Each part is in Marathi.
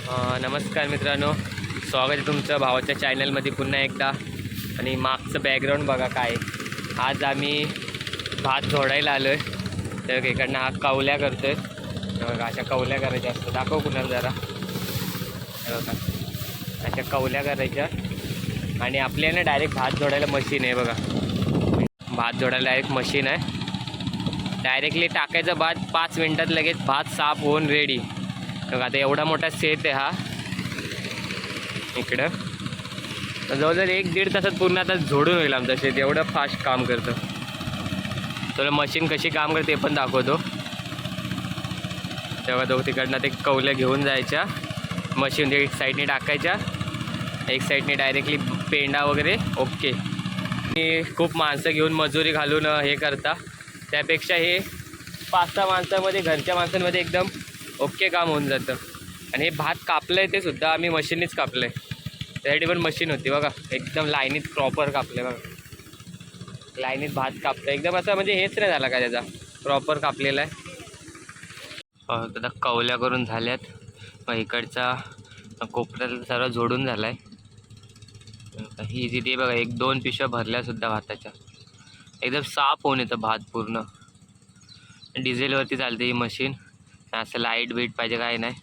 नमस्कार मित्रांनो, स्वागत आहे तुमचं भावाच्या चॅनलमध्ये पुन्हा एकदा. आणि मागचं बॅकग्राऊंड बघा काय. आज आम्ही भात झोडायला आलो आहे. तर इकडनं हा कवल्या करतो आहे. बघा अशा कवल्या करायच्या असतात. दाखव कुणाला जरा. बघा अशा कवल्या करायच्या. आणि आपल्याला डायरेक्ट भात झोडायला मशीन आहे बघा. भात झोडायला डायरेक्ट मशीन आहे. डायरेक्टली टाकायचं भात, 5 मिनटात लगेच भात साफ होऊन रेडी. बघा आता एवढा मोठा शेत आहे हा इकडं. जवळजवळ 1-1.5 तासात पूर्ण आता झोडून होईल आमचं शेत. एवढं फास्ट काम करतं. तुला मशीन कशी काम करते ते पण दाखवतो. तेव्हा तो तिकडनं ते कवल्या घेऊन जायच्या, मशीन एक साईडने टाकायच्या, एक साईडने डायरेक्टली पेंडा वगैरे ओके. आणि खूप माणसं घेऊन मजुरी घालून हे करता, त्यापेक्षा हे 5-6 माणसांमध्ये, घरच्या माणसांमध्ये एकदम ओके काम होऊन जातं. आणि हे भात कापलं आहे ते सुद्धा आम्ही मशीननीच कापलं आहे. त्यासाठी पण मशीन होती बघा. एकदम लाईनीत प्रॉपर कापलं आहे बघा. लाईनीत भात कापतं एकदम असं, म्हणजे हेच नाही झाला का त्याचा, प्रॉपर कापलेला आहे. आता कवल्या करून झाल्यात. मग इकडचा कोपऱ्याला सर्व जोडून झाला आहे. ही जिथे बघा 1-2 पिशव्या भरल्यासुद्धा भाताच्या. एकदम साफ होऊन येतं भात पूर्ण. डिझेलवरती चालते ही मशीन. असं लाईट बीट पाहिजे काय नाही.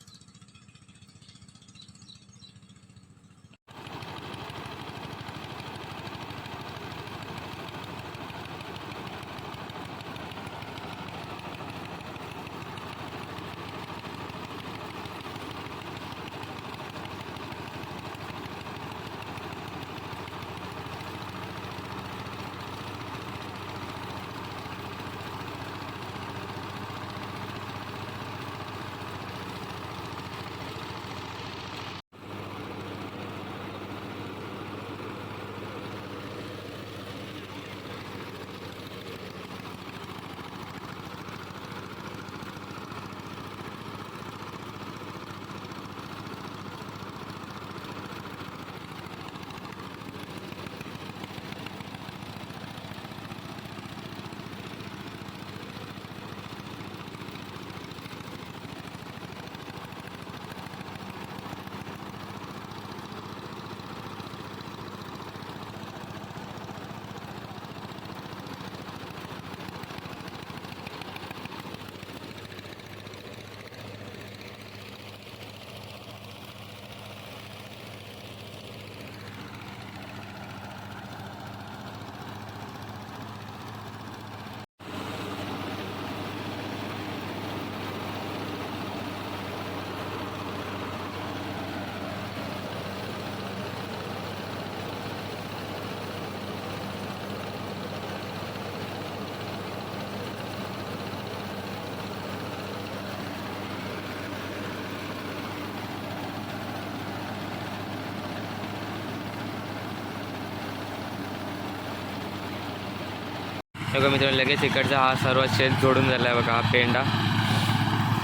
बघा मित्रांनो, लगेच इकडचा हा सर्व शेत जोडून झाला आहे बघा. हा पेंडा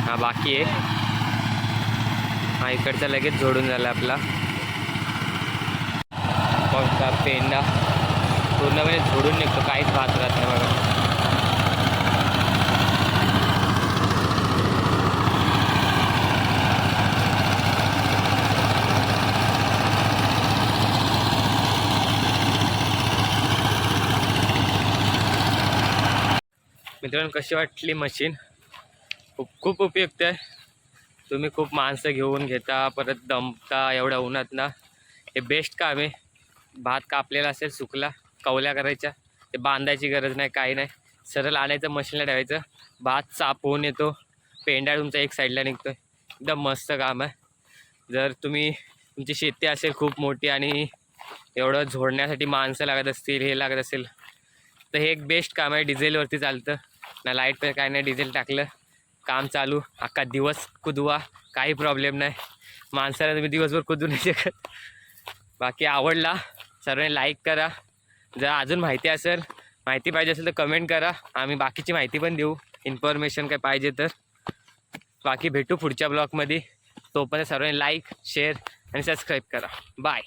हा बाकी आहे. हा इकडचा लगेच जोडून झाला आपला. बघा पेंडा पूर्णपणे झोडून निघतो, काहीच भात राहत नाही बघा. मित्रांनो कशी वाटली मशीन? खूप उपयुक्त आहे. तुम्ही खूप माणसं घेऊन घेता, परत दमता एवढ्या उन्हात ना. हे बेस्ट काम आहे. भात कापलेला असेल, सुकला, कवल्या करायच्या, ते बांधायची गरज नाही, काही नाही. सरळ आणायचं, मशीनला ठेवायचं, भात साफ होऊन येतो. पेंडा तुमचा एक साईडला निघतो. एकदम मस्त काम आहे. जर तुमची शेती असेल खूप मोठी आणि एवढं झोडण्यासाठी माणसं लागत असतील, हे लागत असेल, तर हे एक बेस्ट काम आहे. डिझेलवरती चालतं ना, लाईट पण काय नाही. डिझेल टाकलं, काम चालू. अख्खा दिवस कुदवा, काही प्रॉब्लेम नाही. माणसाला तुम्ही दिवसभर कुदू नाही शकत. बाकी आवडला सर्वांनी लाईक करा. जर अजून माहिती पाहिजे असेल तर कमेंट करा. आम्ही बाकीची माहिती पण देऊ, इन्फॉर्मेशन काय पाहिजे तर. बाकी भेटू पुढच्या ब्लॉगमध्ये. तोपर्यंत सर्वांनी लाईक, शेअर आणि सबस्क्राईब करा. बाय.